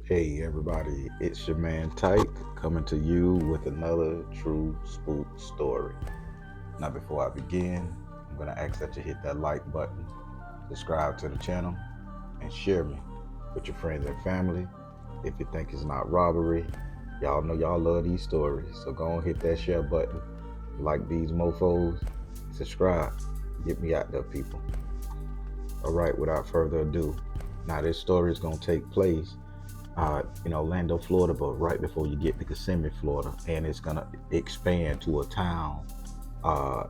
Hey everybody, it's your man Tyke coming to you with another true spook story. Now before I begin, I'm gonna ask that you hit that like button, subscribe to the channel, and share me with your friends and family. If you think it's not robbery, y'all know y'all love these stories. So go and hit that share button, like these mofos, subscribe. Get me out there, people. Alright, without further ado. Now this story is gonna take place in Orlando, Florida, but right before you get to Kissimmee, Florida, and it's gonna expand to a town, uh,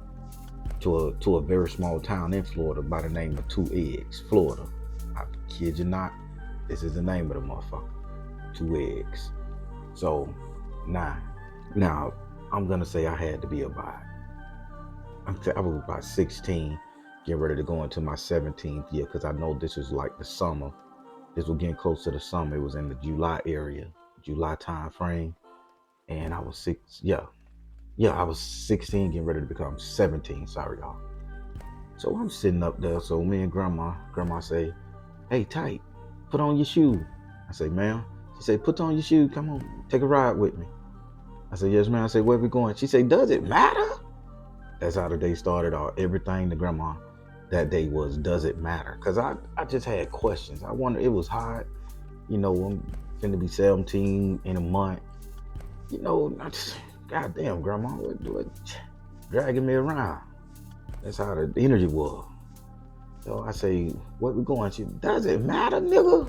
to a very small town in Florida by the name of Two Eggs, Florida. I kid you not, this is the name of the motherfucker, Two Eggs. So now, now I'm gonna say I had to be about, I was about 16, getting ready to go into my 17th year, because I know this is like the summer. This was getting close to the summer. It was in the July area, July time frame. And I was I was 16, getting ready to become 17. Sorry, y'all. So I'm sitting up there. So me and grandma say, "Hey, Tight, put on your shoe." I say, "Ma'am." She said, "Put on your shoe. Come on, take a ride with me." I said, "Yes, ma'am." I said, "Where we going?" She said, "Does it matter?" That's how the day started. All everything to grandma that day was, "Does it matter?" Because I just had questions. I wonder. It was hot. I'm finna be 17 in a month. I just, goddamn, grandma, what dragging me around? That's how the energy was. So I say, "Where we going?" She, "Does it matter, nigga?"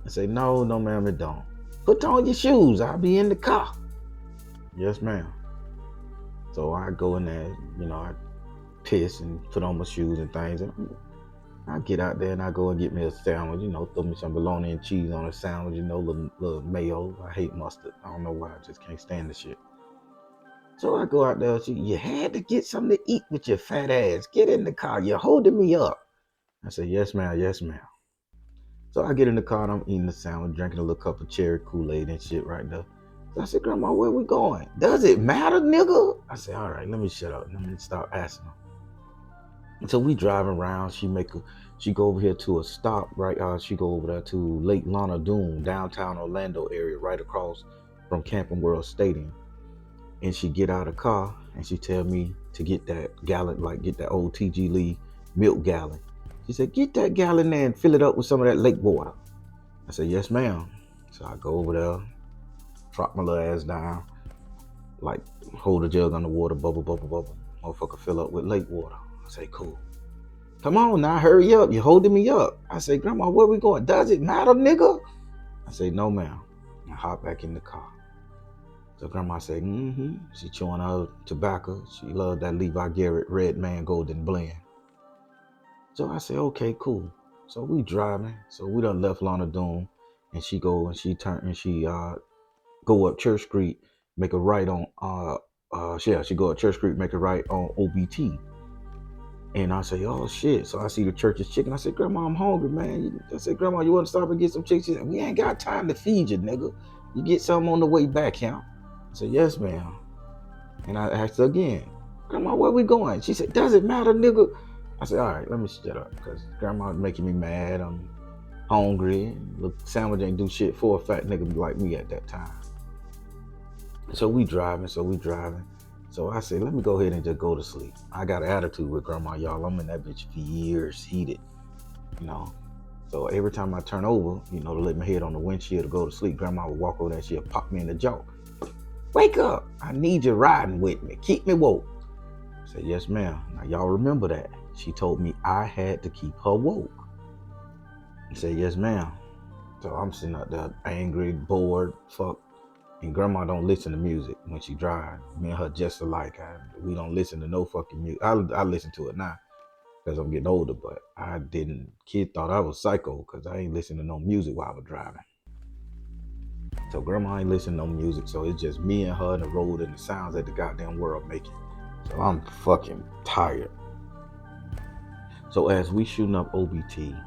I say, "No, no, ma'am, it don't. Put on your shoes. I'll be in the car." "Yes, ma'am." So I go in there, I piss and put on my shoes and things, and I get out there and I go and get me a sandwich, throw me some bologna and cheese on a sandwich, little mayo. I hate mustard. I don't know why, I just can't stand the shit. So I go out there. You had to get something to eat with your fat ass. Get in the car. You're holding me up. I said, "Yes, ma'am. Yes, ma'am." So I get in the car and I'm eating the sandwich, drinking a little cup of cherry Kool-Aid and shit right there. So I said, "Grandma, where we going?" "Does it matter, nigga?" I said, "All right, let me shut up. Let me start asking her." And so we driving around. She go over here to a stop, right? She go over there to Lake Lana Doone, downtown Orlando area, right across from Camping World Stadium. And she get out of the car and she tell me to get that gallon, like get that old TG Lee milk gallon. She said, "Get that gallon there and fill it up with some of that lake water." I said, "Yes, ma'am." So I go over there, drop my little ass down, like hold a jug on the water, bubble, bubble, bubble. Motherfucker fill up with lake water. I say, "Cool. Come on now, hurry up. You're holding me up." I say, "Grandma, where we going?" "Does it matter, nigga?" I say, "No, ma'am." I hop back in the car. So grandma said, She chewing her tobacco. She loved that Levi Garrett Red Man Golden Blend. So I said, "Okay, cool." So we driving. So we done left Lana Doone, and she go and she turn and she go up Church Street, make a right on she go up Church Street, make a right on OBT. And I say, "Oh shit." So I see the church's chicken. I said, "Grandma, I'm hungry, man." I said, "Grandma, you want to stop and get some chicken?" She said, "We ain't got time to feed you, nigga. You get something on the way back, huh?" I said, "Yes, ma'am." And I asked her again, "Grandma, where we going?" She said, "Does it matter, nigga?" I said, "All right, let me shut up, because grandma's making me mad. I'm hungry. Look, sandwich ain't do shit for a fat nigga like me at that time." So we driving. So I said, "Let me go ahead and just go to sleep." I got an attitude with grandma, y'all. I'm in that bitch for years, heated, you know. So every time I turn over, to let my head on the windshield to go to sleep, grandma would walk over there and she'll pop me in the jaw. "Wake up. I need you riding with me. Keep me woke." I said, "Yes, ma'am." Now, y'all remember that. She told me I had to keep her woke. I said, "Yes, ma'am." So I'm sitting out there angry, bored, fuck. And grandma don't listen to music when she drives. Me and her just alike. We don't listen to no fucking music. I listen to it now because I'm getting older, but I didn't. Kid thought I was psycho because I ain't listening to no music while I was driving. So grandma ain't listening to no music. So it's just me and her and the road and the sounds that the goddamn world making. So I'm fucking tired. So as we shooting up OBT,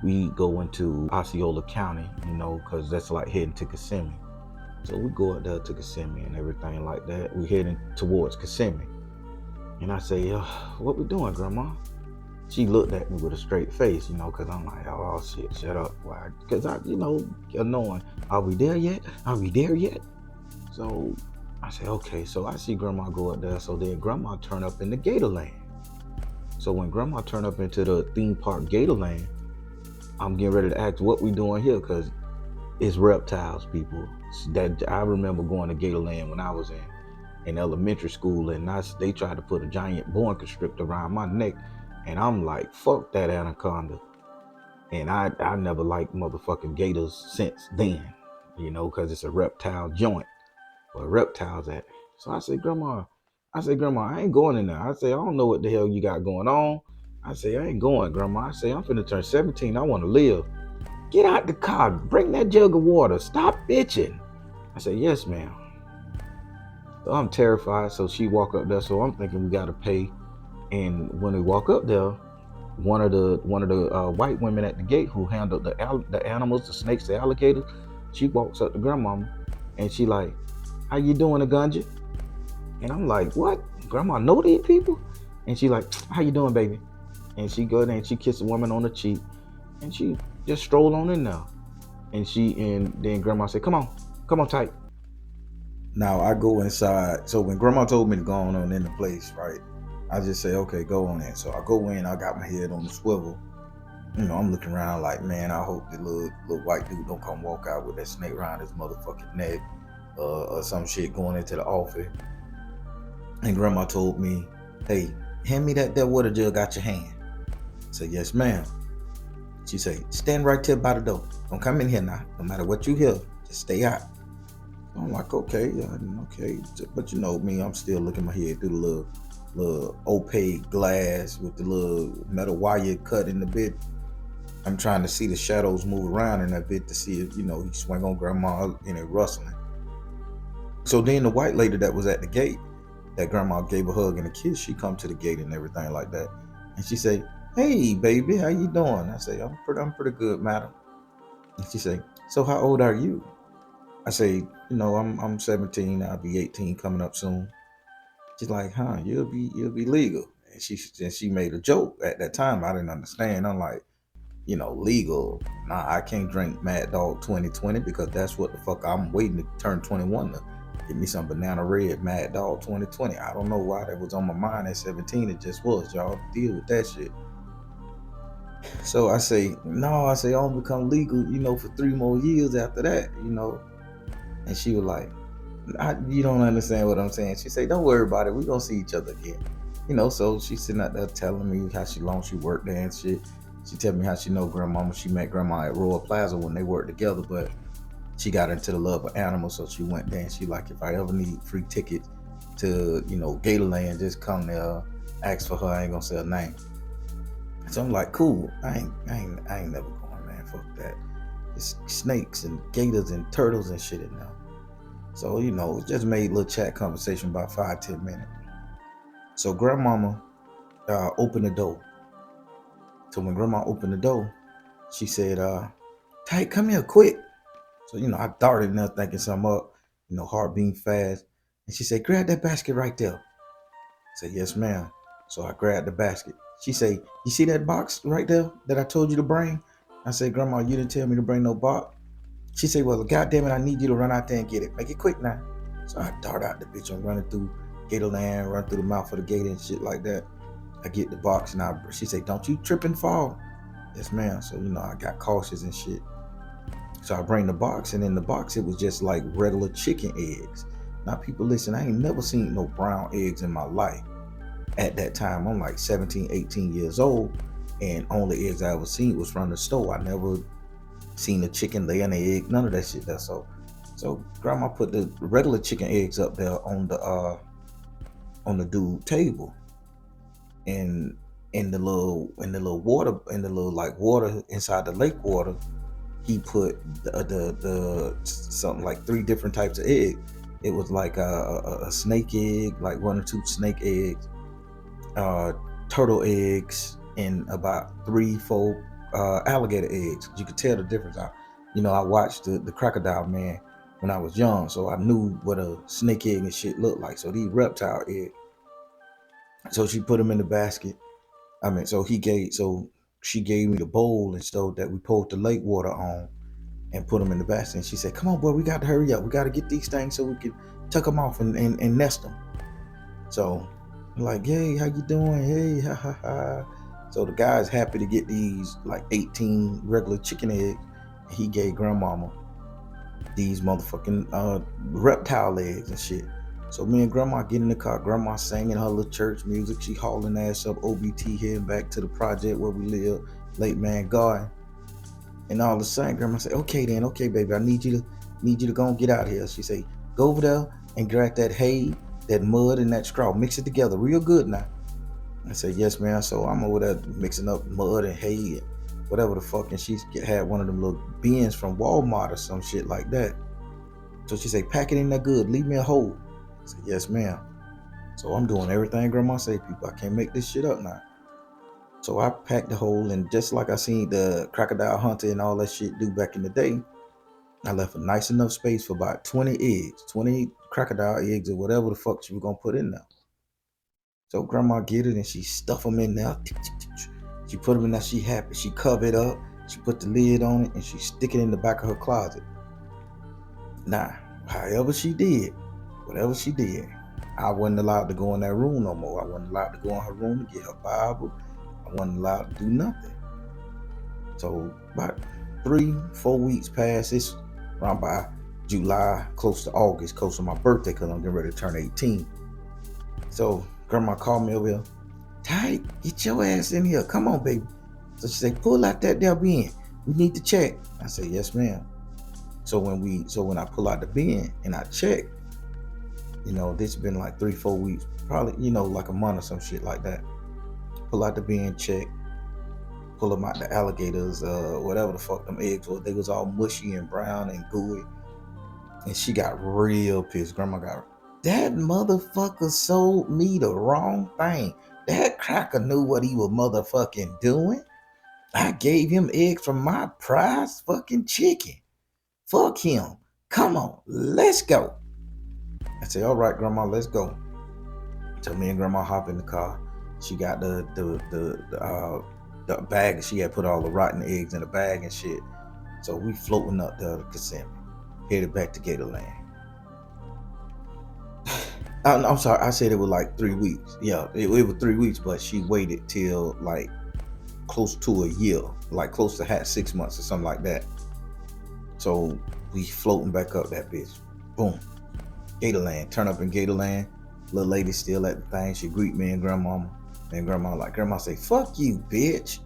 we go into Osceola County, because that's like heading to Kissimmee. So we go out there to Kissimmee and everything like that. We heading towards Kissimmee. And I say, "What we doing, grandma?" She looked at me with a straight face, because I'm like, "Oh shit, shut up." Why? Because annoying. Are we there yet? Are we there yet? So I said, okay. So I see grandma go up there. So then grandma turn up in the Gator Land. So when grandma turn up into the theme park Gator Land, I'm getting ready to ask what we doing here because it's reptiles, people. That I remember going to Gator Land when I was in elementary school, and they tried to put a giant boa constrictor around my neck, and I'm like, fuck that anaconda. And I never liked motherfucking gators since then, because it's a reptile joint where reptiles at. So I say, Grandma, I ain't going in there. I say, I don't know what the hell you got going on. I say, I ain't going, Grandma. I say, I'm finna turn 17. I want to live. Get out the car. Bring that jug of water. Stop bitching. I say, yes, ma'am. So I'm terrified. So she walk up there. So I'm thinking we gotta pay. And when we walk up there, one of the white women at the gate who handled the animals, the snakes, the alligators, she walks up to grandmama, and she like, "How you doing, Agunja?" And I'm like, "What? Grandma know these people?" And she like, "How you doing, baby?" And she go there and she kiss the woman on the cheek, and she just stroll on in there. And then grandma said, come on, tight." Now I go inside. So when grandma told me to go on in the place, right? I just say, okay, go on in. So I go in, I got my head on the swivel. I'm looking around like, man, I hope the little white dude don't come walk out with that snake around his motherfucking neck, or some shit going into the office. And grandma told me, hey, hand me that water jug out your hand. I said, yes, ma'am. She said, stand right there by the door. Don't come in here now. No matter what you hear, just stay out. I'm like, okay, okay. But you know me, I'm still looking my head through the little opaque glass with the little metal wire cut in the bit. I'm trying to see the shadows move around in that bit to see if, he swing on grandma and it rustling. So then the white lady that was at the gate, that grandma gave a hug and a kiss, she come to the gate and everything like that. And she say, hey, baby, how you doing? I say, I'm pretty good, madam. And she say, so how old are you? I say, I'm 17. I'll be 18 coming up soon. She's like, huh? You'll be legal. And she made a joke at that time. I didn't understand. I'm like, legal. Nah, I can't drink Mad Dog 2020 because that's what the fuck I'm waiting to turn 21 to get me some Banana Red Mad Dog 2020. I don't know why that was on my mind at 17. It just was. Y'all deal with that shit. So I say, no, I'll become legal, for 3 more years after that. And she was like, you don't understand what I'm saying. She said, don't worry about it. We're going to see each other again. So she's sitting out there telling me how long she worked there and shit. She tell me how she know grandmama. She met grandma at Royal Plaza when they worked together, but she got into the love of animals. So she went there and she like, if I ever need free tickets to, Gator Land, just come there, ask for her. I ain't going to say her name. So I'm like, cool. I ain't never going, man. Fuck that. It's snakes and gators and turtles and shit in there. So, it just made a little chat conversation about 5-10 minutes. So grandmama opened the door. So when grandma opened the door, she said, Tight, come here quick. So, I darted in there thinking something up, heart beating fast. And she said, grab that basket right there. I said, yes, ma'am. So I grabbed the basket. She said, you see that box right there that I told you to bring? I said, Grandma, you didn't tell me to bring no box. She said, well, goddamn it, I need you to run out there and get it. Make it quick now. So I dart out the bitch. I'm running through Gator Land, run through the mouth of the gate and shit like that. I get the box and she said, don't you trip and fall. Yes, ma'am. So, I got cautious and shit. So I bring the box, and in the box, it was just like regular chicken eggs. Now, people, listen, I ain't never seen no brown eggs in my life. At that time, I'm like 17, 18 years old, and only eggs I ever seen was from the store. I never seen a chicken lay an egg, none of that shit. That's so grandma put the regular chicken eggs up there on the dude table, and in the little water, in the little like water inside the lake water, he put the something like 3 different types of eggs. It was like a snake egg, like 1 or 2 snake eggs, turtle eggs, and about 3-4 alligator eggs. You could tell the difference. I watched the Crocodile Man when I was young, so I knew what a snake egg and shit looked like. So these reptile eggs. So she put them in the basket. So she gave me the bowl and stuff that we poured the lake water on. and put them in the basket. And she said, come on, boy, we got to hurry up. We got to get these things so we can tuck them off and nest them. So I'm like, hey, how you doing? Hey, ha, ha, ha. So the guy's happy to get these like 18 regular chicken eggs. He gave grandmama these motherfucking reptile eggs and shit. So me and grandma get in the car. Grandma singing her little church music. She hauling ass up OBT heading back to the project where we live, Late Man Garden. And all of a sudden, grandma said, okay then, okay, baby, I need you to go and get out of here. She said, go over there and grab that hay, that mud, and that straw. Mix it together real good now. I said, yes, man. So I'm over there mixing up mud and hay and whatever the fuck. And she had one of them little bins from Walmart or some shit like that. So she said, pack it in there good. Leave me a hole. I said, yes, ma'am. So I'm doing everything grandma say, people. I can't make this shit up now. So I packed the hole, and just like I seen the crocodile hunter and all that shit do back in the day, I left a nice enough space for about 20 eggs, 20 crocodile eggs or whatever the fuck she was gonna put in there. So grandma get it and she stuff them in there. She put them in there, she happy. She cover it up, she put the lid on it, and she stick it in the back of her closet. Now, however she did, whatever she did, I wasn't allowed to go in that room no more. I wasn't allowed to go in her room to get her Bible. I wasn't allowed to do nothing. So about 3-4 weeks passed. It's around by July, close to August, close to my birthday, because I'm getting ready to turn 18. So grandma called me over here. Ty, get your ass in here. Come on, baby. So she said, pull out that there bin. We need to check. I said, yes, ma'am. So when I pull out the bin and I check, this has been like 3-4 weeks, probably, like a month or some shit like that. Pull out the bin, check, pull them out the alligators, whatever the fuck them eggs were. They was all mushy and brown and gooey. And she got real pissed. Grandma got, that motherfucker sold me the wrong thing. That cracker knew what he was motherfucking doing. I gave him eggs from my prize fucking chicken. Fuck him. Come on, let's go. I said, all right, grandma, let's go. So me and grandma hop in the car. She got the bag. She had put all the rotten eggs in the bag and shit. So we floating up the Kissimmee, headed back to Gator Land. I'm sorry, I said it was like 3 weeks. Yeah, it was 3 weeks, but she waited till like close to a year, like close to 6 months or something like that. So we floating back up that bitch. Boom. Gator Land. Turn up in Gator Land. Little lady still at the thing. She greet me and grandmama. And grandma say, fuck you, bitch.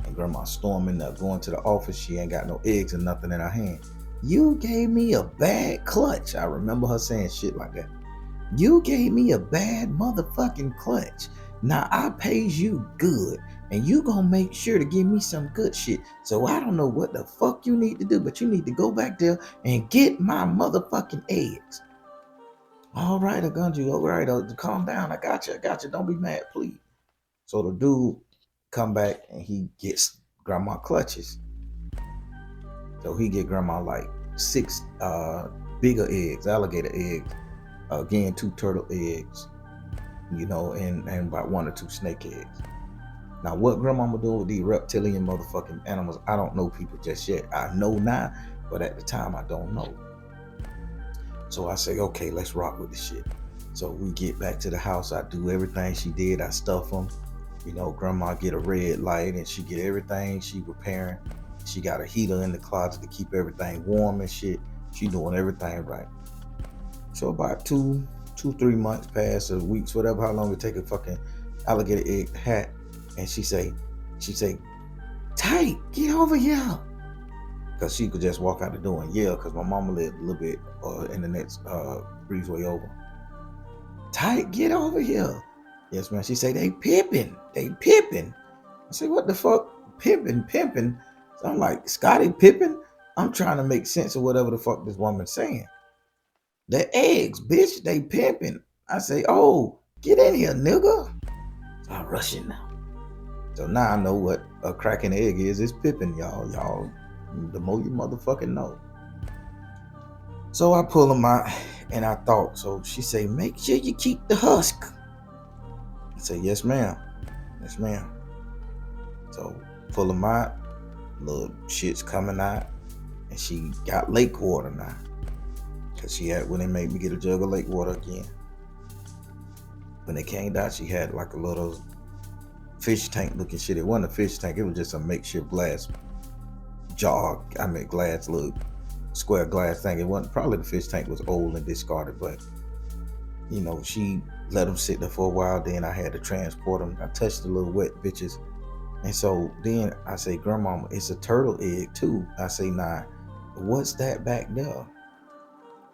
And grandma storming up, going to the office. She ain't got no eggs or nothing in her hand. You gave me a bad clutch. I remember her saying shit like that. You gave me a bad motherfucking clutch. Now I pays you good, and you gonna make sure to give me some good shit. So I don't know what the fuck you need to do, but you need to go back there and get my motherfucking eggs. All right, I got you. All right, calm down. I got you. Don't be mad, please. So the dude come back and he gets grandma clutches. So he get grandma like 6 bigger eggs, alligator eggs. Again, 2 turtle eggs, and about 1 or 2 snake eggs. Now, what grandmama doing with these reptilian motherfucking animals, I don't know, people, just yet. I know now, but at the time, I don't know. So I say, okay, let's rock with the shit. So we get back to the house. I do everything she did. I stuff them. Grandma get a red light, and she get everything she repairing. She got a heater in the closet to keep everything warm and shit. She doing everything right. So about 2-3 months pass, or weeks, whatever, how long it take a fucking alligator egg to hatch. And she say, Tight, get over here. Because she could just walk out the door and yell, because my mama lived a little bit in the next breezeway over. Tight, get over here. Yes, man. She say, they pimping. I say, what the fuck? Pimping? So I'm like, Scotty Pippen? I'm trying to make sense of whatever the fuck this woman's saying. The eggs, bitch, they pimping. I say, oh, get in here, nigga. So I'm rushing now. So now I know what a cracking egg is. It's pipping, y'all. Y'all, the more you motherfucking know. So I pull them out, and I thought. So she say, make sure you keep the husk. I say, yes, ma'am. So pull them out. Little shit's coming out. And she got lake water now. Cause she had, when they made me get a jug of lake water again. When they came down, she had like a little fish tank looking shit. It wasn't a fish tank, it was just a makeshift glass jar. Glass, little square glass thing. It wasn't, probably the fish tank was old and discarded, but you know, she let them sit there for a while. Then I had to transport them. I touched the little wet bitches. And so then I say, Grandmama, it's a turtle egg too. I say, nah, what's that back there?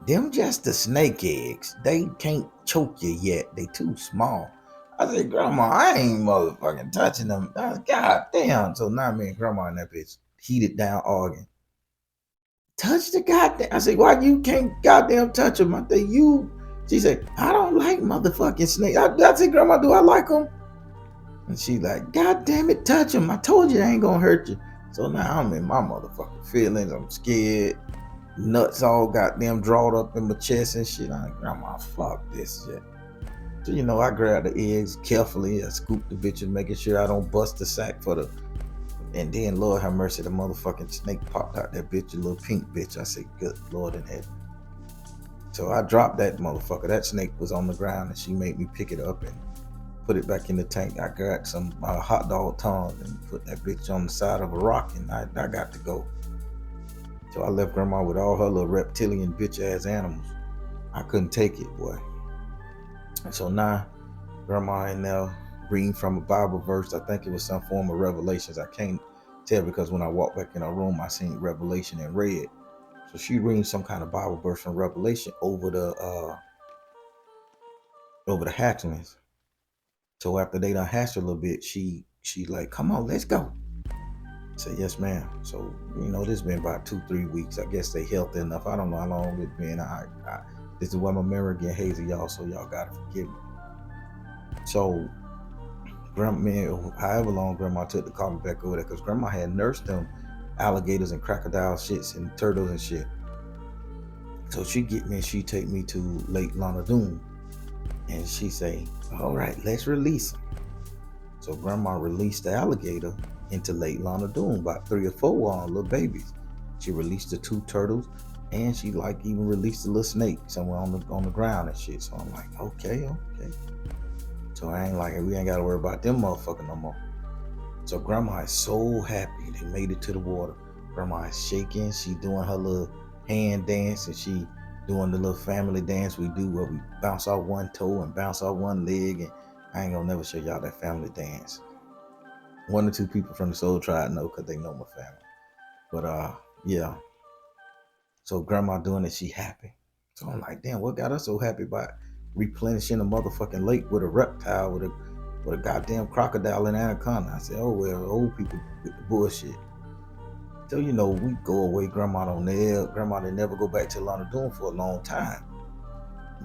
Them just the snake eggs. They can't choke you yet. They too small. I said, Grandma, I ain't motherfucking touching them. God damn. So now me and Grandma and that bitch heated down arguing. Touch the goddamn. I said, why you can't goddamn touch them? I said, you. She said, I don't like motherfucking snakes. I said, Grandma, do I like them? And she like, God damn it, touch them. I told you they ain't gonna hurt you. So now I'm in my motherfucking feelings. I'm scared. Nuts all goddamn drawn up in my chest and shit. I'm like, Grandma, fuck this shit. So, you know, I grabbed the eggs carefully. I scooped the bitches, making sure I don't bust the sack for the. And then, Lord have mercy, the motherfucking snake popped out that bitch, a little pink bitch. I said, good Lord in heaven. So I dropped that motherfucker. That snake was on the ground and she made me pick it up and put it back in the tank. I grabbed some hot dog tongs and put that bitch on the side of a rock and I got to go. So I left Grandma with all her little reptilian bitch ass animals. I couldn't take it, boy. And so now Grandma in there reading from a Bible verse. I think it was some form of Revelations. I can't tell because when I walked back in her room, I seen Revelation in red. So she reading some kind of Bible verse from Revelation over the hatchlings. So after they done hatched a little bit, she like, come on, let's go. I said, yes, ma'am. So, you know, this been about 2-3 weeks. I guess they healthy enough. I don't know how long it's been. This is why my memory getting hazy, y'all, so y'all gotta forgive me. So, however long Grandma took to call me back over there, because Grandma had nursed them alligators and crocodile shits and turtles and shit. So she get me and she take me to Lake Doon. And she say, all right, let's release them. So Grandma released the alligator into Lake Doon, about 3 or 4 little babies. She released the 2 turtles and she like even released the little snake somewhere on the ground and shit. So I'm like, okay. So I ain't like, we ain't gotta worry about them motherfuckers no more. So Grandma is so happy they made it to the water. Grandma is shaking, she doing her little hand dance and she doing the little family dance we do where we bounce off one toe and bounce off one leg. And I ain't gonna never show y'all that family dance. 1 or 2 people from the Soul Tribe know because they know my family. But yeah. So Grandma doing it, she happy. So I'm like, damn, what got us so happy about replenishing a motherfucking lake with a reptile, with a goddamn crocodile and anaconda? I said, oh well, old people with the bullshit. So you know, we go away. Grandma didn't never go back to Doon for a long time.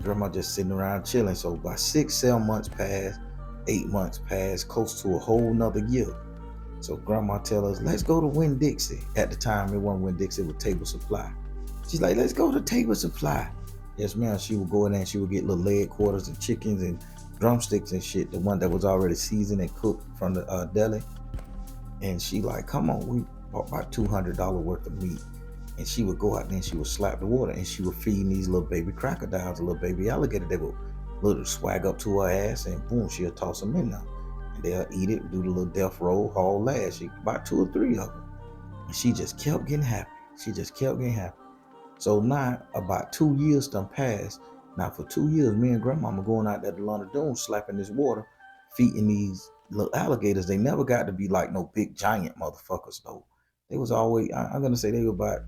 Grandma just sitting around chilling. So by 6-7 months passed, 8 months passed, close to a whole nother year. So Grandma tell us, let's go to Winn-Dixie. At the time, it wasn't Winn-Dixie, it was Table Supply. She's like, let's go to Table Supply. Yes, ma'am. She would go in there and she would get little leg quarters and chickens and drumsticks and shit. The one that was already seasoned and cooked from the deli. And she like, come on, we bought about $200 worth of meat. And she would go out there and she would slap the water and she would feed these little baby crocodiles, a little baby alligator. They would little swag up to her ass and boom, she'll toss them in there. And they'll eat it, do the little death roll, haul last. About 2 or 3 of them. And she just kept getting happy. So now about 2 years done passed. Now for 2 years, me and Grandmama going out there to Doon, slapping this water, feeding these little alligators. They never got to be like no big giant motherfuckers though. They was always, I'm gonna say they were about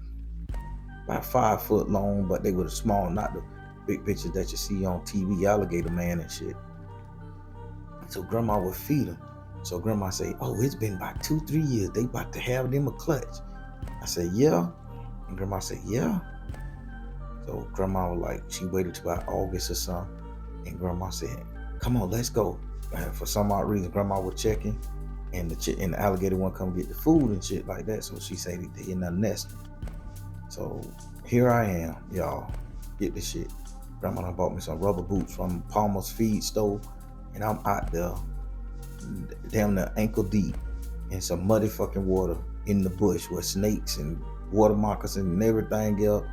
5 foot long, but they were small, not the big bitches that you see on TV, Alligator Man and shit. So Grandma would feed them. So Grandma say, oh, it's been about 2-3 years. They about to have them a clutch. I said, yeah. And Grandma said, yeah. So Grandma was like, she waited till about August or something. And Grandma said, come on, let's go. And for some odd reason, Grandma was checking. And the alligator wouldn't come get the food and shit like that. So she said they in there nesting. So here I am, y'all. Get this shit. Grandma done bought me some rubber boots from Palmer's feed store. And I'm out there, damn near ankle deep in some muddy fucking water in the bush with snakes and water moccasins and everything else,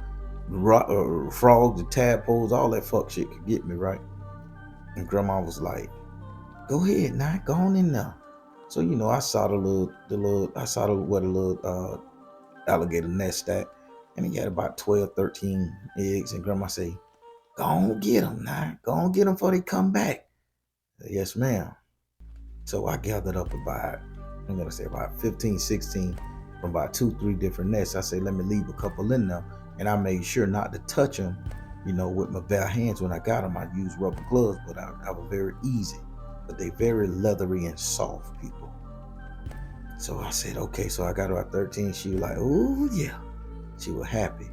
frogs, the tadpoles, all that fuck shit could get me, right? And grandma was like, go ahead now, go on in there. So, I saw I saw where the little alligator nest at, and he had about 12, 13 eggs, and grandma say, go on get them now, go on get them before they come back. Said, yes, ma'am. So I gathered up I'm gonna say about 15, 16 from about 2, 3 different nests. I say, let me leave a couple in there. And I made sure not to touch them, with my bare hands. When I got them, I used rubber gloves, but I was very easy. But they very leathery and soft, people. So I said, okay. So I got her at 13. She was like, oh yeah. She was happy.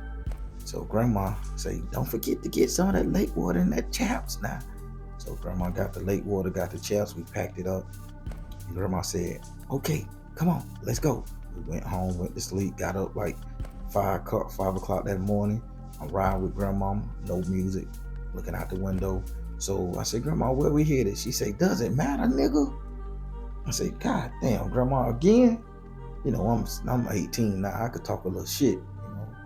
So grandma say, don't forget to get some of that lake water and that chaps now. So grandma got the lake water, got the chaps. We packed it up. And grandma said, okay, come on, let's go. We went home, went to sleep, got up like 5 o'clock that morning. I'm riding with grandma, no music, looking out the window. So I said, grandma, where we headed? She said, does it matter, nigga? I said, God damn, grandma, again? I'm 18 now. I could talk a little shit.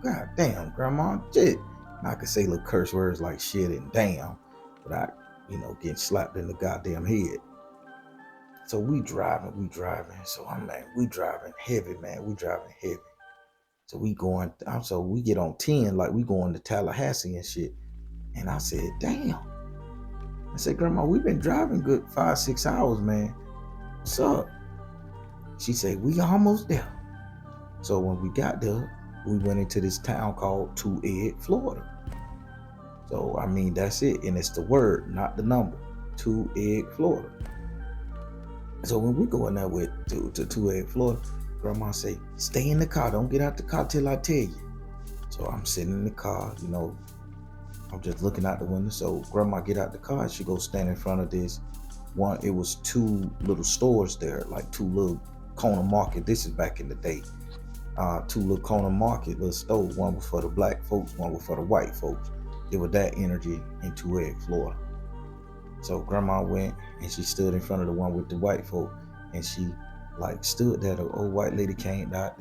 God damn, grandma, shit. And I could say little curse words like shit and damn without, getting slapped in the goddamn head. So we driving. So we driving heavy, man. We driving heavy. So we get on 10 like we going to Tallahassee and shit. And I said, damn. I said, grandma, we've been driving good 5, 6 hours, man. What's up? She said, we almost there. So when we got there, we went into this town called Two Egg, Florida. So, that's it. And it's the word, not the number. Two Egg, Florida. So when we go in there to Two Egg, Florida, grandma say, stay in the car. Don't get out the car till I tell you. So I'm sitting in the car, I'm just looking out the window. So grandma get out the car and she goes stand in front of this one. It was 2 little stores there, like 2 little corner market. This is back in the day. 2 little corner market, little stores. One was for the black folks, one was for the white folks. It was that energy in Two Egg, Florida. So grandma went and she stood in front of the one with the white folk, and she stood there. The old white lady came out.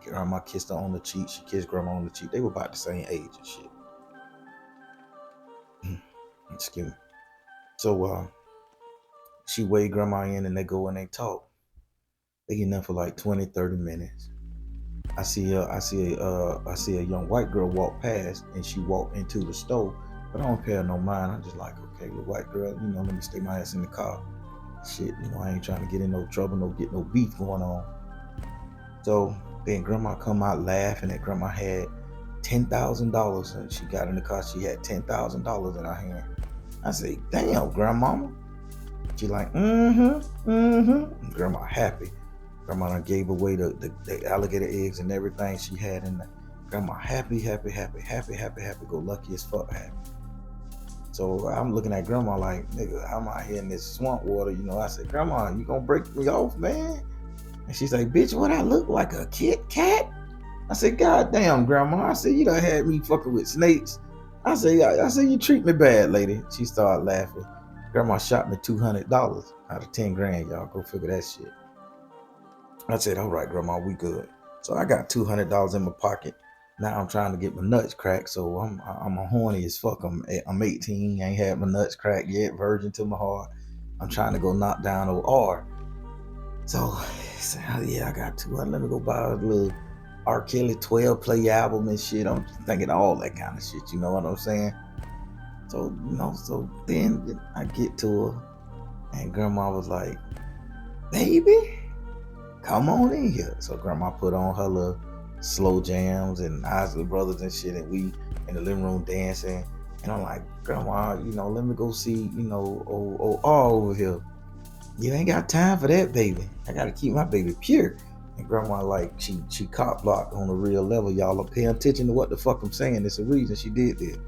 Grandma kissed her on the cheek. She kissed grandma on the cheek. They were about the same age and shit. Excuse me. So she waved grandma in, and they go and they talk. They get there for like 20, 30 minutes. I see a young white girl walk past, and she walked into the store. But I don't pay her no mind. I'm just like, okay, little white girl, let me stay my ass in the car. Shit, I ain't trying to get in no trouble, get no beef going on. So then grandma come out laughing that grandma had $10,000, and she got in the car. She had $10,000 in her hand. I say, damn, grandmama. She like, And grandma happy. Grandma done gave away the alligator eggs and everything she had in there. Grandma happy, go lucky as fuck happy. So I'm looking at grandma like, nigga, I'm out here in this swamp water. I said, grandma, you gonna break me off, man? And she's like, bitch, what I look like, a Kit Kat? I said, God damn, grandma. I said, you done had me fucking with snakes. I said, you treat me bad, lady. She started laughing. Grandma shot me $200 out of 10 grand, y'all. Go figure that shit. I said, all right, grandma, we good. So I got $200 in my pocket. Now I'm trying to get my nuts cracked. So I'm a horny as fuck. I'm 18. I ain't had my nuts cracked yet. Virgin to my heart. I'm trying to go knock down old R. So yeah, I got $200. Let me go buy a little R. Kelly 12 play album and shit. I'm thinking all that kind of shit. You know what I'm saying? So so then I get to her, and grandma was like, baby, come on in here. So grandma put on her little slow jams and Isley Brothers and shit, and we in the living room dancing. And I'm like, grandma, let me go see, old R over here. You ain't got time for that, baby. I gotta keep my baby pure. And grandma, like, she cop blocked on a real level. Y'all are paying attention to what the fuck I'm saying. There's a reason she did this.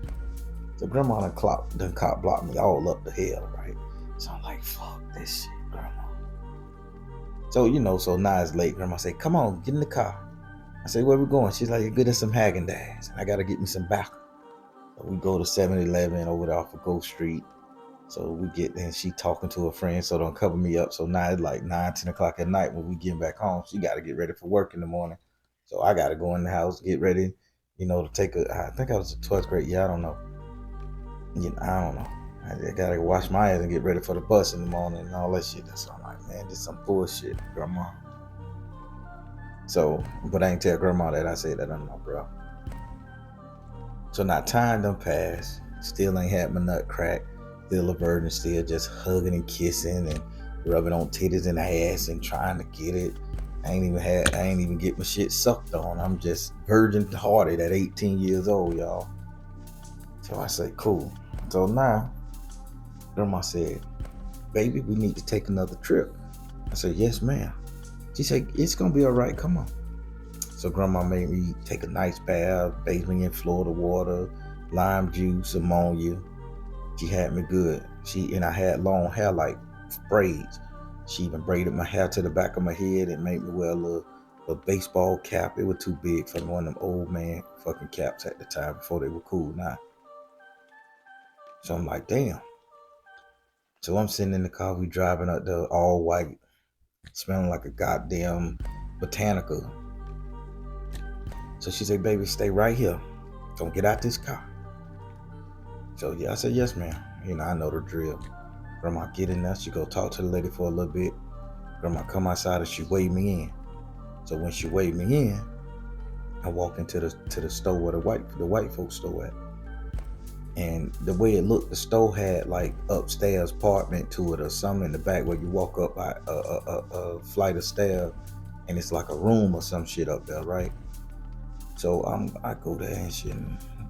So grandma done cop blocked me all up the hell, right? So I'm like, fuck this shit, grandma. So, so now it's late. Grandma say, come on, get in the car. I say, where we going? She's like, get us some Haagen-Dazs. And I got to get me some backer. So we go to 7-Eleven over there off of Ghost Street. So we get there, and she talking to her friend, so don't cover me up. So now it's like 9, 10 o'clock at night when we get back home. She got to get ready for work in the morning. So I got to go in the house, get ready, to take I think I was in 12th grade. Yeah, I don't know. I don't know. I got to wash my ass and get ready for the bus in the morning and all that shit. So I'm like, man, this is some bullshit, grandma. So, but I ain't tell grandma that I said that on my bro. So now time done passed. Still ain't had my nut crack. Still a virgin. Still just hugging and kissing and rubbing on titties and ass and trying to get it. I ain't even get my shit sucked on. I'm just virgin hearted at 18 years old, y'all. So I said, cool. So now, grandma said, baby, we need to take another trip. I said, yes, ma'am. She said, it's gonna be all right. Come on. So grandma made me take a nice bath, bathed me in Florida water, lime juice, ammonia. She had me good. I had long hair like braids. She even braided my hair to the back of my head and made me wear a little baseball cap. It was too big for one of them old man fucking caps at the time before they were cool now. So I'm like, damn. So I'm sitting in the car, we driving up the all white, smelling like a goddamn Botanica. So she said, baby, stay right here. Don't get out this car. So yeah, I said, yes, ma'am. I know the drill. Grandma get in there, she go talk to the lady for a little bit. Grandma come outside and she weighed me in. So when she weighed me in, I walked into the store where the white folks store at. And the way it looked, the store had like upstairs apartment to it or something in the back where you walk up by a flight of stairs and it's like a room or some shit up there, right? So I go there and shit.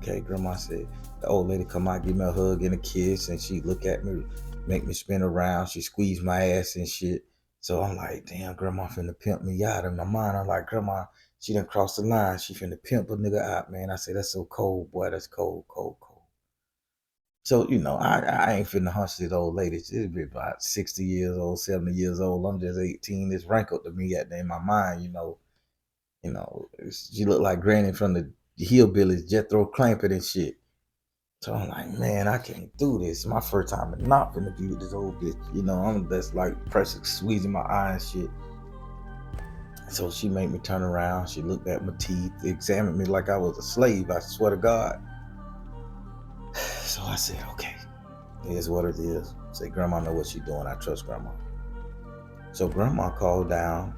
Okay, grandma said, the old lady come out, give me a hug and a kiss, and she look at me, make me spin around, she squeezed my ass and shit. So I'm like, damn, grandma finna pimp me out. In my mind, I'm like, grandma, she done crossed the line. She finna pimp a nigga out, man. I say, that's so cold, boy. That's cold, cold, cold. So, I ain't finna hunch this old lady. She'll be about 60 years old, 70 years old. I'm just 18. It's rankled to me in my mind, she looked like Granny from the Hillbillies, Jethro Clampett and shit. So I'm like, man, I can't do this. It's my first time not finna be with this old bitch. I'm just like pressing, squeezing my eye and shit. So she made me turn around. She looked at my teeth, examined me like I was a slave, I swear to God. So I said, okay, it is what it is. Say, grandma know what she's doing. I trust grandma. So grandma called down,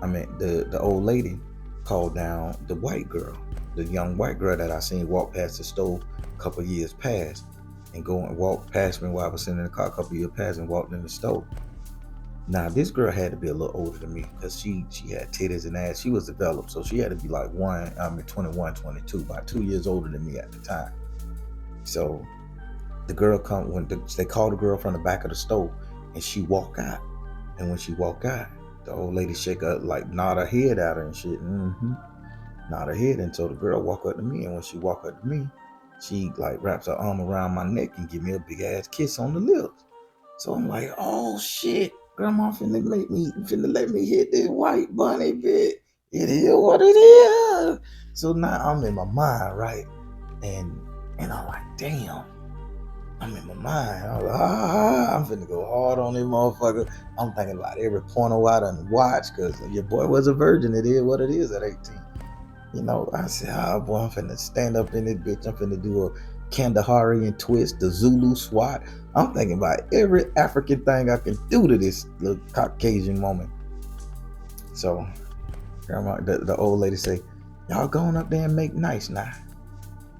the old lady called down the white girl, the young white girl that I seen walk past the stove a couple of years past and go and walk past me while I was sitting in the car a couple of years past and walked in the stove. Now this girl had to be a little older than me because she had titties and ass. She was developed, so she had to be like 21, 22, about 2 years older than me at the time. So the girl they called the girl from the back of the stove and she walked out. And when she walked out, the old lady shake her, like nod her head at her and shit. Nod her head. And so the girl walk up to me. And when she walk up to me, she like wraps her arm around my neck and give me a big ass kiss on the lips. So I'm like, oh shit, grandma finna let me hit this white bunny bit. It is what it is. So now I'm in my mind, right? And I'm like, damn. I'm in my mind. I'm like, I'm finna go hard on this motherfucker. I'm thinking about every porno I done watch because your boy was a virgin. It is what it is at 18. I said, boy, I'm finna stand up in this bitch. I'm finna do a Kandaharian twist, the Zulu swat. I'm thinking about every African thing I can do to this little Caucasian woman. So, grandma, the old lady say, y'all going up there and make nice now.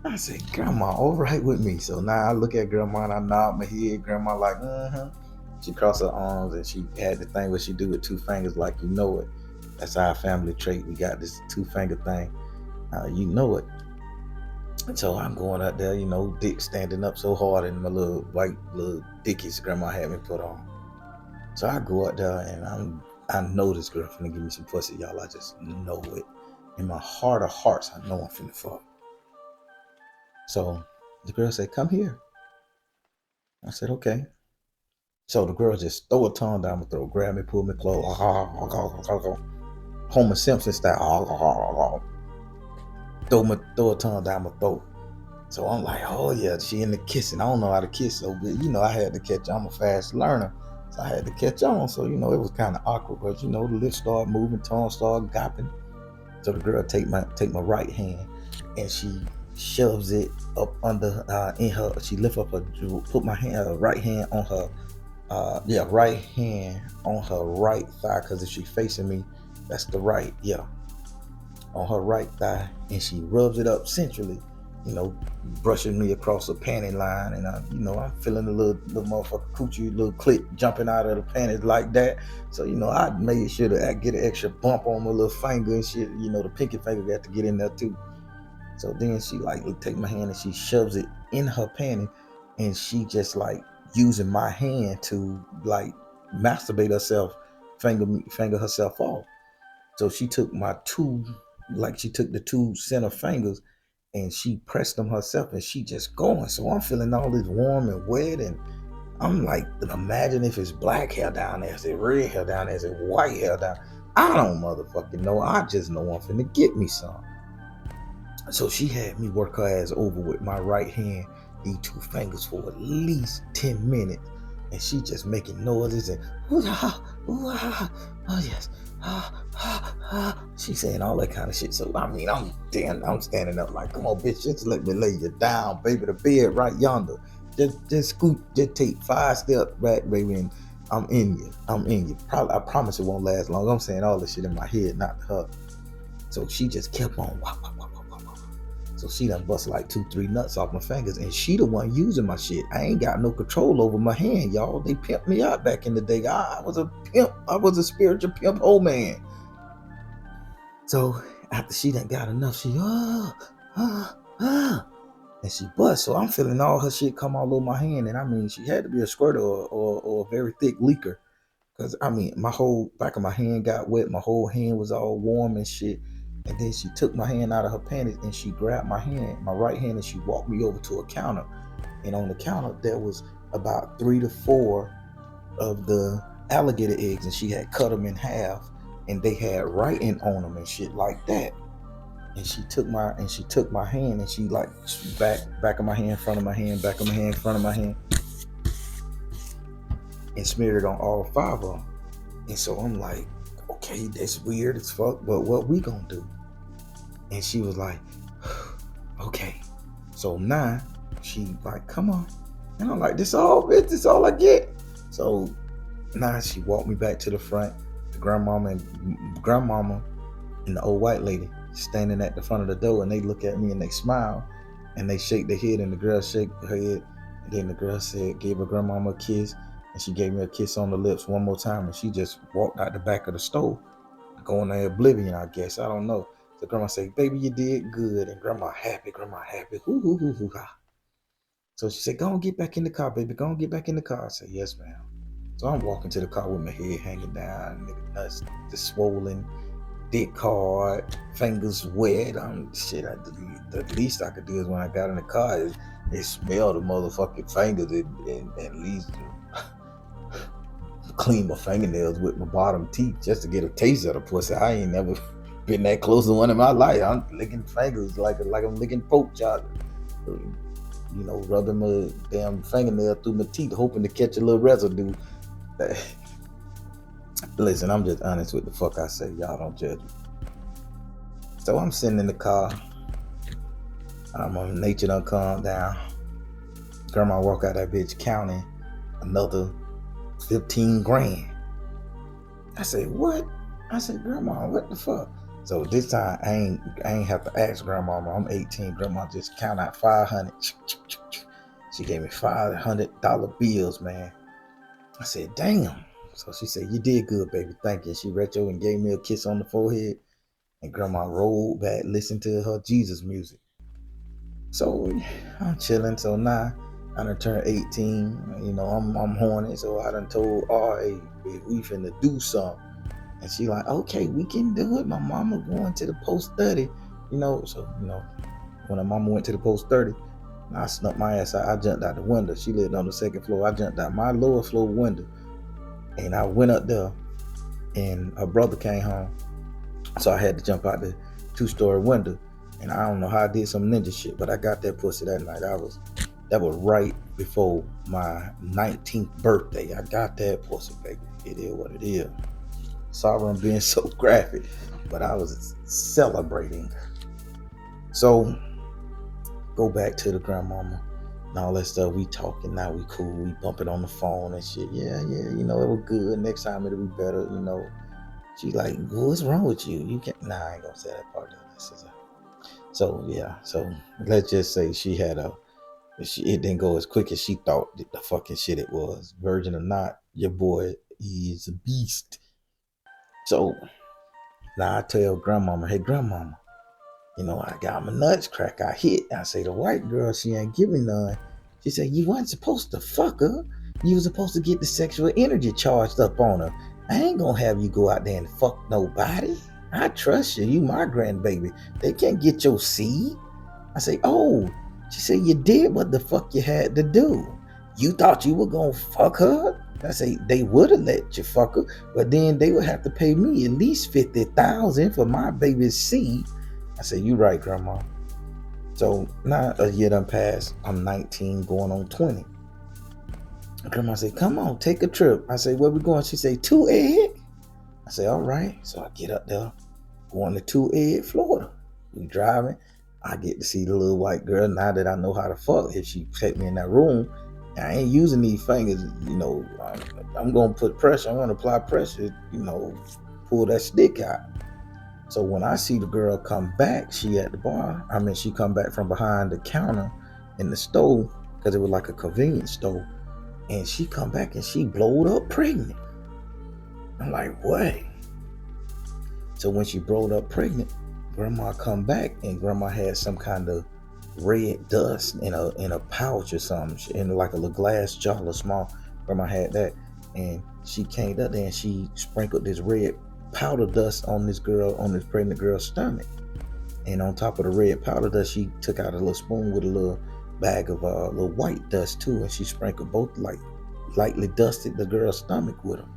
I said, grandma, all right with me. So now I look at grandma and I nod my head. Grandma like, She crossed her arms and she had the thing where she do with two fingers like you know it. That's our family trait. We got this 2-finger thing. You know it. And so I'm going out there, dick standing up so hard in my little white little dickies grandma had me put on. So I go out there and I know this girl finna give me some pussy, y'all. I just know it. In my heart of hearts, I know I'm finna fuck. So the girl said, come here. I said, okay. So the girl just throw her tongue down my throat, grab me, pull me close, Homer Simpson style, throw her tongue down my throat. So I'm like, oh yeah, she in the kissing. I don't know how to kiss, so but I had to catch on. I'm a fast learner, so I had to catch on. So it was kind of awkward, but the lips started moving, tongue started gapping. So the girl take my right hand, and she shoves it up under in her. She lift up her, put my hand, right hand on her, right hand on her right thigh. Cause if she facing me, that's the right, on her right thigh, and she rubs it up centrally, brushing me across the panty line, and I'm feeling a little motherfucker coochie, little clit jumping out of the panties like that. So I made sure to get an extra bump on my little finger and shit. The pinky finger got to get in there too. So then she take my hand and she shoves it in her panty, and she just using my hand to masturbate herself, finger herself off. So she took she took the two center fingers and she pressed them herself, and she just going. So I'm feeling all this warm and wet, and I'm like, imagine if it's black hair down there, is it red hair down there, is it white hair down? I don't motherfucking know. I just know I'm finna get me some. So she had me work her ass over with my right hand, these two fingers, for at least 10 minutes. And she just making noises and, oh yes, she saying all that kind of shit. So I'm standing up like, come on, bitch, just let me lay you down, baby. The bed right yonder. Just scoot, just take 5 steps back, baby, and I'm in you. Probably, I promise it won't last long. I'm saying all this shit in my head, not to her. So she just kept on. So she done bust like 2-3 nuts off my fingers, and she the one using my shit. I ain't got no control over my hand, y'all. They pimped me out back in the day. I was a pimp. I was a spiritual pimp, old man. So after she done got enough, she and she bust. So I'm feeling all her shit come all over my hand, and I mean, she had to be a squirter or a very thick leaker, because I mean, my whole back of my hand got wet. My whole hand was all warm and shit. And then she took my hand out of her panties and she grabbed my hand, my right hand, and she walked me over to a counter. And on the counter, there was about 3 to 4 of the alligator eggs, and she had cut them in half, and they had writing on them and shit like that. And she took my hand, and she back of my hand, front of my hand, back of my hand, front of my hand, and smeared it on all 5 of them. And so I'm like, okay, that's weird as fuck, but what we gonna do? And she was like, okay. So now she like, come on. And I'm like, this all I get. So now she walked me back to the front. The grandmama and the old white lady standing at the front of the door, and they look at me and they smile and they shake their head, and the girl shake her head, and then the girl gave her grandmama a kiss, and she gave me a kiss on the lips one more time, and she just walked out the back of the store, going to oblivion, I guess. I don't know. So grandma said, baby, you did good. And grandma happy. Hoo, hoo, hoo, hoo, ha. So she said, go on, get back in the car, baby. Go on, get back in the car. I said, yes, ma'am. So I'm walking to the car with my head hanging down, nigga, nuts just swollen, dick hard, fingers wet. The least I could do is when I got in the car is smell the motherfucking fingers and at least clean my fingernails with my bottom teeth just to get a taste of the pussy. I ain't never been that close to one in my life. I'm licking fingers like I'm licking pork chops. Rubbing my damn fingernail through my teeth, hoping to catch a little residue. Listen, I'm just honest with the fuck I say. Y'all don't judge me. So I'm sitting in the car. My nature done calmed down. Grandma walk out that bitch counting another 15 grand. I said, what? I said, Grandma, what the fuck? So this time I ain't have to ask Grandma. I'm 18. Grandma just count out 500. She gave me $500 bills, man. I said, damn. So she said, you did good, baby. Thank you. She retro and gave me a kiss on the forehead. And Grandma rolled back, listened to her Jesus music. So I'm chilling. So now I done turned 18. I'm horny. So I done told hey, we finna do something. And she like, okay, we can do it. My mama going to the post 30. So when her mama went to the post 30, I snuck my ass out. I jumped out the window. She lived on the 2nd floor. I jumped out my lower floor window. And I went up there, and her brother came home. So I had to jump out the 2-story window. And I don't know how I did some ninja shit, but I got that pussy that night. That was right before my 19th birthday. I got that pussy, baby. It is what it is. Sorry I'm being so graphic. but I was celebrating. So go back to the grandmama and all that stuff. We talking now, we cool, we bumping on the phone and shit. Yeah, it was good. Next time it'll be better. She like, what's wrong with you? You can't. Nah, I ain't gonna say that part. So yeah, so let's just say she had it didn't go as quick as she thought the fucking shit it was. Virgin or not, your boy is a beast. So now I tell grandmama, hey grandmama, I got my nuts crack. I hit. I say the white girl, she ain't give me none. She said, you wasn't supposed to fuck her. You was supposed to get the sexual energy charged up on her. I ain't gonna have you go out there and fuck nobody. I trust you. You my grandbaby. They can't get your seed. I say, oh. She said, you did what the fuck you had to do. You thought you were gonna fuck her? I say, they would have let you fuck her, but then they would have to pay me at least $50,000 for my baby's seed. I said, you right, grandma. So now a year done passed. I'm 19 going on 20. Grandma said, come on, take a trip. I say, where we going? She say, 2 Egg. I say, all right. So I get up there, going to 2 Egg, Florida. We driving. I get to see the little white girl now that I know how to fuck. If she take me in that room, I ain't using these fingers, I'm going to put pressure. I'm going to apply pressure, pull that stick out. So when I see the girl come back, she at the bar. She come back from behind the counter in the stove, because it was like a convenience stove. And she come back and she blowed up pregnant. I'm like, what? So when she blowed up pregnant, grandma come back and grandma had some kind of red dust in a pouch or something, in like a little glass jar, small. Grandma had that, and she came up there and she sprinkled this red powder dust on this pregnant girl's stomach. And on top of the red powder dust, she took out a little spoon with a little bag of little white dust too, and she sprinkled both, like lightly dusted the girl's stomach with them.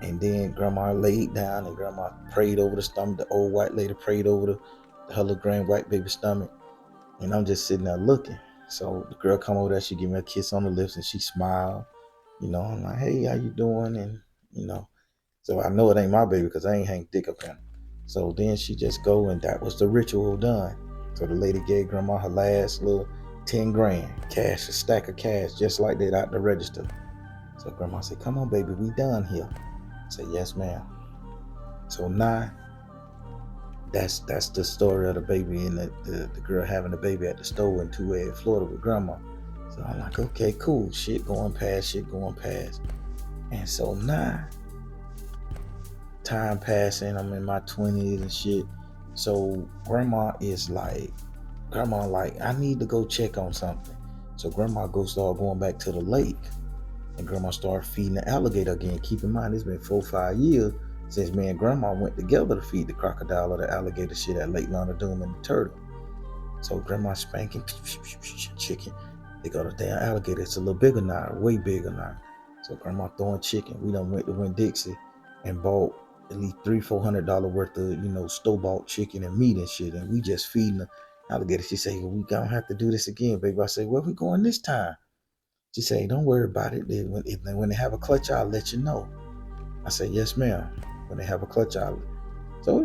And then grandma laid down and grandma prayed over the stomach. The old white lady prayed over her little grand white baby stomach. And I'm just sitting there looking. So the girl come over there, she give me a kiss on the lips and she smiled. I'm like, hey, how you doing? And, so I know it ain't my baby because I ain't hang dick up in. So then she just go, and that was the ritual done. So the lady gave grandma her last little 10 grand cash, a stack of cash, just like that out the register. So grandma said, come on, baby, we done here. I said, yes, ma'am. So now that's the story of the baby and the girl having the baby at the store in 2 Egg, Florida with grandma. So I'm like, okay, cool. Shit going past. And so now, time passing, I'm in my 20s and shit. So grandma like, I need to go check on something. So grandma start going back to the lake. And grandma started feeding the alligator again. Keep in mind, it's been 4 or 5 years since me and grandma went together to feed the crocodile or the alligator shit at Lake Doom and the turtle. So grandma spanking chicken. They got a damn alligator. It's a little bigger now, way bigger now. So grandma throwing chicken. We done went to Winn-Dixie and bought at least $300-400 worth of, store-bought chicken and meat and shit. And we just feeding the alligator. She said, we gonna have to do this again, baby. I said, where we going this time? She said, don't worry about it. When they have a clutch, I'll let you know. I said, yes, ma'am. When they have a clutch, So,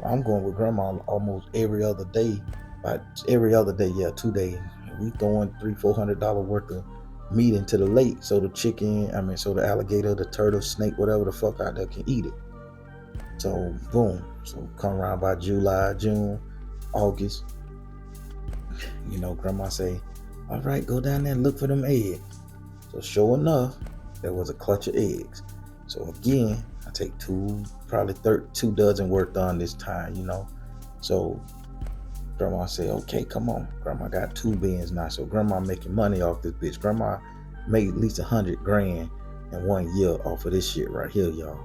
I'm going with grandma almost every other day. About every other day, 2 days. We throwing $300-400 worth of meat into the lake. So the chicken, so the alligator, the turtle, snake, whatever the fuck out there can eat it. So, boom. So come around by July, June, August. Grandma say, all right, go down there and look for them eggs. So sure enough, there was a clutch of eggs. So again, I take probably 2 dozen worth on this time, So grandma say, okay, come on. Grandma got 2 bins now. So grandma making money off this bitch. Grandma made at least 100 grand in 1 year off of this shit right here, y'all.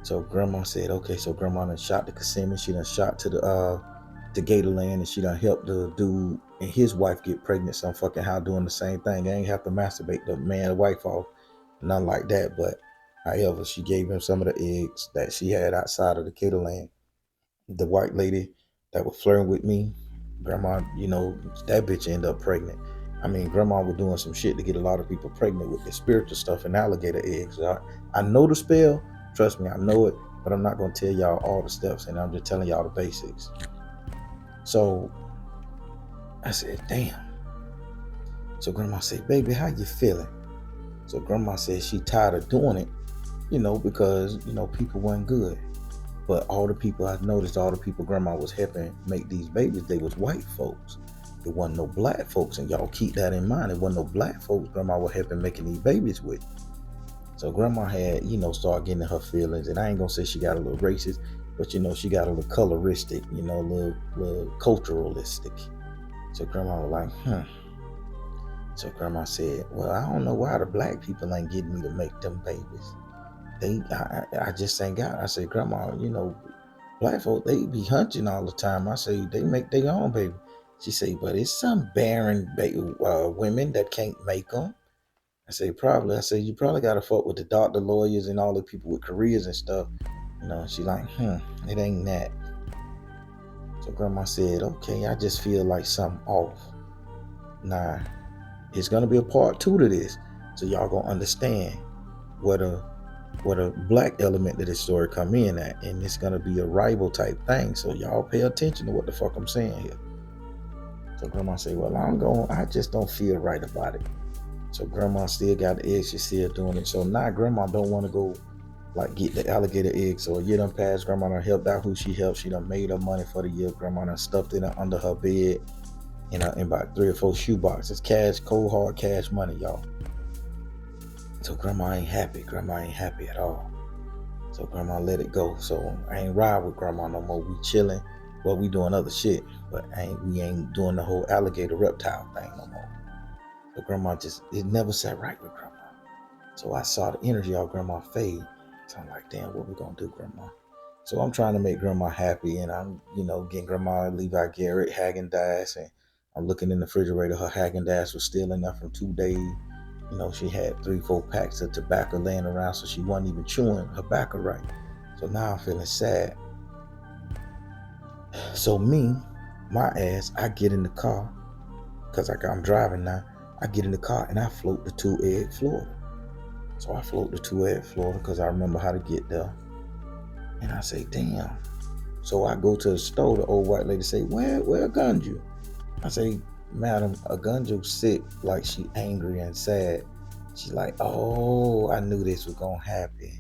So grandma said, okay, so grandma done shot the Kissimmee. She done shot to the Gator Land, and she done helped the dude and his wife get pregnant some fucking how doing the same thing. They ain't have to masturbate the man and wife off, nothing like that. But however, she gave him some of the eggs that she had outside of the Gator Land. The white lady that was flirting with me, grandma, that bitch ended up pregnant. Grandma was doing some shit to get a lot of people pregnant with the spiritual stuff and alligator eggs. I know the spell. Trust me, I know it. but I'm not gonna tell y'all all the steps, and I'm just telling y'all the basics. So I said, damn. So grandma said, baby, how you feeling? So grandma said she tired of doing it, because, people weren't good. But all the people I noticed, all the people grandma was helping make these babies, they was white folks. It wasn't no black folks, and y'all keep that in mind. It wasn't no black folks grandma was helping making these babies with. So grandma had, started getting her feelings, and I ain't gonna say she got a little racist, but she got a little coloristic, a little culturalistic. So grandma was like, So grandma said, well, I don't know why the black people ain't getting me to make them babies. I just ain't got. I said, grandma, black folk, they be hunting all the time. I say, they make their own baby. She say, but it's some barren women that can't make them. I say, probably. I say, you probably got to fuck with the doctor, lawyers, and all the people with careers and stuff. She like, it ain't that. So grandma said, okay, I just feel like something off. Nah, it's gonna be a part 2 to this, so y'all gonna understand what a black element to this story come in at, and it's gonna be a rival type thing. So y'all pay attention to what the fuck I'm saying here. So grandma say, well, I just don't feel right about it. So grandma still got the eggs, she's still doing it. So now grandma don't want to go like get the alligator eggs. So a year done passed, grandma done helped out who she helped. She done made her money for the year. Grandma done stuffed it under her bed in about 3 or 4 shoe boxes. Cash, cold hard cash money, y'all. So grandma ain't happy. Grandma ain't happy at all. So grandma let it go. So I ain't ride with grandma no more. We chilling. Well, we doing other shit, but we ain't doing the whole alligator reptile thing no more. So grandma it never sat right with grandma. So I saw the energy of grandma fade. So I'm like, damn, what we gonna do, grandma? So I'm trying to make grandma happy, and I'm, getting grandma Levi Garrett Haagen-Dazs, and I'm looking in the refrigerator. Her Haagen-Dazs was still enough from 2 days. She had 3-4 packs of tobacco laying around, so she wasn't even chewing her tobacco right. So now I'm feeling sad. So my ass, I get in the car, because I'm driving now. I get in the car and I float to 2 Egg, Florida. So I float to 2 Egg, Florida, because I remember how to get there. And I say, damn. So I go to the store, the old white lady say, where Gunju? I say, madam, a Gunju sick, like she angry and sad. She's like, oh, I knew this was gonna happen.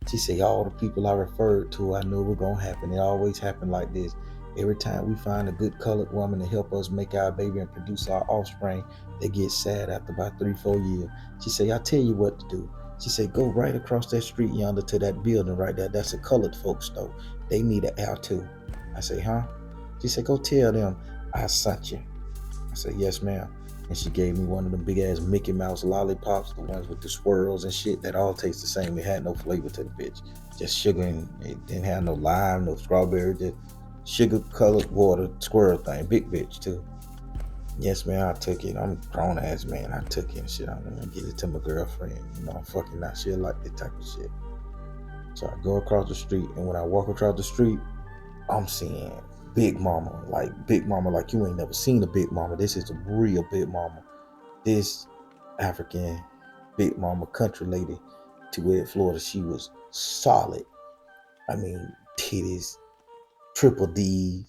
She said, all the people I referred to, I knew it was gonna happen. It always happened like this. Every time we find a good colored woman to help us make our baby and produce our offspring, they get sad after about 3-4 years. She said, I tell you what to do. She said, go right across that street yonder to that building right there. That's a colored folks store. They need an L too. I say, huh? She said, go tell them I sent you. I said, yes, ma'am. And she gave me one of them big ass Mickey Mouse lollipops, the ones with the swirls and shit that all taste the same. It had no flavor to the bitch. Just sugar, and it didn't have no lime, no strawberry, just sugar colored water squirrel thing. Big bitch too. Yes, man, I took it. I'm a grown ass man. I took it and shit. I'm gonna get it to my girlfriend. I'm fucking not shit like that type of shit. So I go across the street, and when I walk across the street, I'm seeing Big Mama, like you ain't never seen a Big Mama. This is a real Big Mama. This African Big Mama country lady to Ed, Florida, she was solid. I mean, titties, triple D,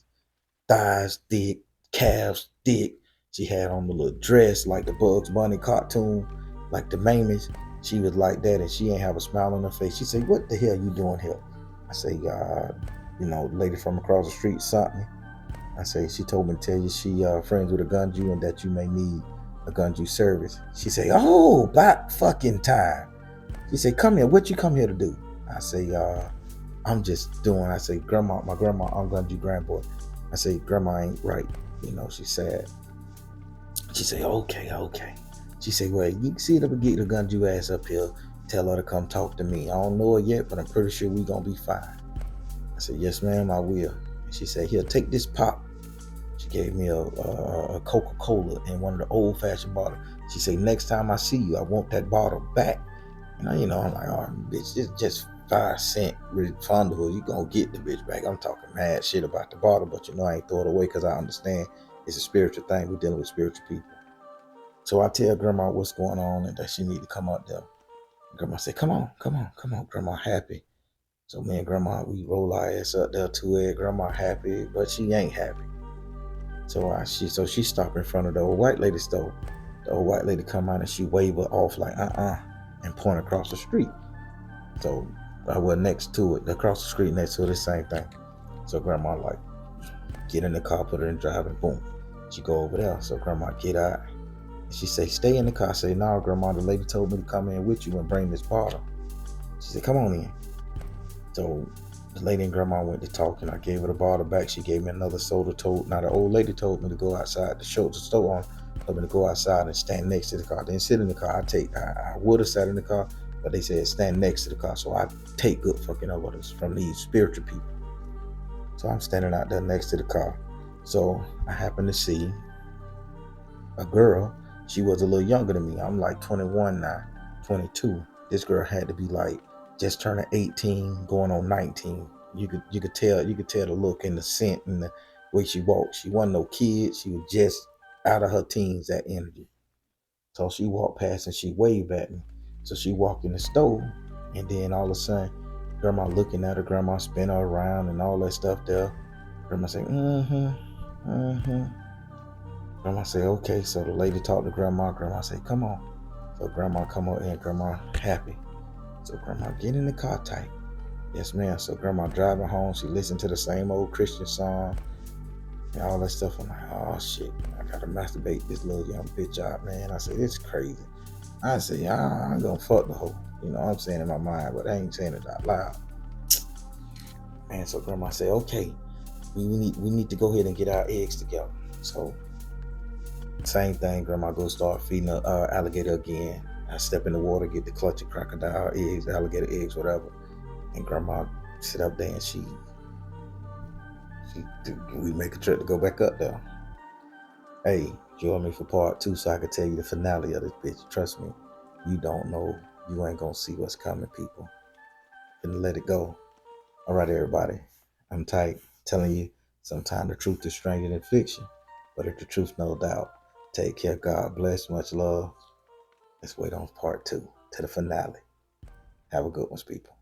thighs thick, calves thick. She had on the little dress like the Bugs Bunny cartoon, like the Mamies. She was like that, and she ain't have a smile on her face. She said, what the hell you doing here? I say, the lady from across the street sent me. I say, she told me to tell you she friends with a Gunju and that you may need a Gunju service. She say, oh, about fucking time. She say, come here. What you come here to do? I say, I'm just doing. I say, my grandma, I'm Gunju grandboy. I say, grandma ain't right. She's sad. She say, okay. She say, well, you can see her get the Gunju ass up here. Tell her to come talk to me. I don't know her yet, but I'm pretty sure we gonna be fine. I said, yes, ma'am, I will. And she said, here, take this pop. She gave me a Coca-Cola in one of the old-fashioned bottles. She said, next time I see you, I want that bottle back. I'm like, oh, bitch, it's just 5 cent refundable. You gonna get the bitch back. I'm talking mad shit about the bottle, but I ain't throw it away because I understand it's a spiritual thing. We're dealing with spiritual people. So I tell grandma what's going on and that she need to come up there. Grandma said, come on, grandma happy. So me and grandma, we roll our ass up there to it. Grandma happy, but she ain't happy. So she stopped in front of the old white lady store. The old white lady come out and she wave her off like and point across the street. So I was next to it, across the street next to it, the same thing. So grandma like get in the car, put her in drive, and boom, she go over there. So grandma get out. And she say, stay in the car. I say, no, grandma, the lady told me to come in with you and bring this bottle. She said, come on in. So the lady and grandma went to talk, and I gave her the bottle back. She gave me another soda. Now the old lady told me to go outside. The store on told me to go outside and stand next to the car. I didn't sit in the car. I would have sat in the car, but they said stand next to the car. So I take good fucking orders from these spiritual people. So I'm standing out there next to the car. So I happen to see a girl. She was a little younger than me. I'm like 21 now, 22. This girl had to be like just turning 18, going on 19. You could tell the look and the scent and the way she walked. She wasn't no kid. She was just out of her teens, that energy. So she walked past and she waved at me. So she walked in the store, and then all of a sudden, grandma looking at her, grandma spin her around and all that stuff there. Grandma say, Grandma say, okay. So the lady talked to grandma. Grandma say, come on. So grandma come up and grandma happy. So grandma get in the car tight. Yes, ma'am. So grandma driving home. She listened to the same old Christian song and all that stuff. I'm like, oh shit, I gotta masturbate this little young bitch out, man. I said, it's crazy. I said, yeah, I'm gonna fuck the hoe. You know what I'm saying in my mind, but I ain't saying it out loud. Man, so grandma said, okay, we need to go ahead and get our eggs together. So same thing, grandma go start feeding the alligator again. I step in the water, get the clutch of crocodile eggs, alligator eggs, whatever. And grandma sit up there and we make a trip to go back up there. Hey, join me for part 2 so I can tell you the finale of this bitch. Trust me, you don't know. You ain't gonna see what's coming, people. Gonna let it go. All right, everybody. I'm tight telling you sometimes the truth is stranger than fiction. But if the truth, no doubt. Take care. God bless. Much love. Let's wait on part 2 to the finale. Have a good one, people.